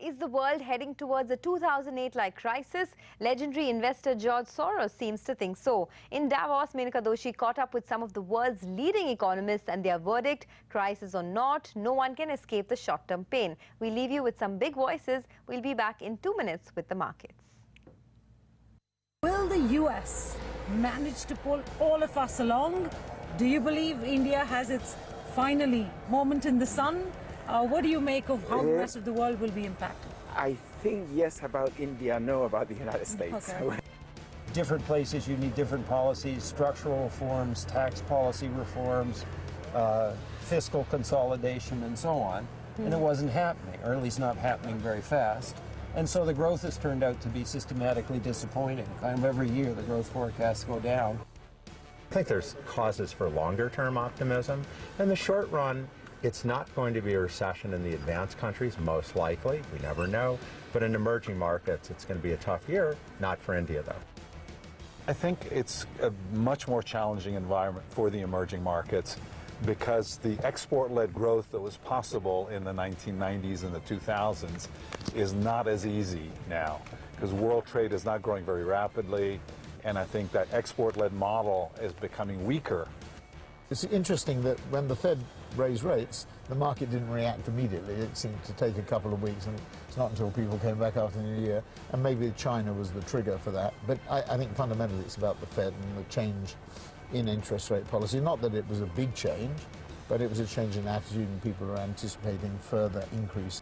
Is the world heading towards a 2008-like crisis? Legendary investor George Soros seems to think so. In Davos, Menaka Doshi caught up with some of the world's leading economists and their verdict, crisis or not, no one can escape the short-term pain. We leave you with some big voices. We'll be back in 2 minutes with the markets. Will the US manage to pull all of us along? Do you believe India has its finally moment in the sun? What do you make of how the rest of the world will be impacted? I think yes about India, no about the United States. Okay. Different places, you need different policies, structural reforms, tax policy reforms, fiscal consolidation, and so on. And it wasn't happening, or at least not happening very fast. And so the growth has turned out to be systematically disappointing. Kind of every year the growth forecasts go down. I think there's causes for longer-term optimism. In the short run, it's not going to be a recession in the advanced countries, most likely. We never know. But in emerging markets, it's going to be a tough year. Not for India, though. I think it's a much more challenging environment for the emerging markets because the export-led growth that was possible in the 1990s and the 2000s is not as easy now because world trade is not growing very rapidly, and I think that export-led model is becoming weaker. It's interesting that when the Fed raised rates, the market didn't react immediately. It seemed to take a couple of weeks, and it's not until people came back after the New Year, and maybe China was the trigger for that. But I think fundamentally it's about the Fed and the change in interest rate policy. Not that it was a big change, but it was a change in attitude and people are anticipating further increase.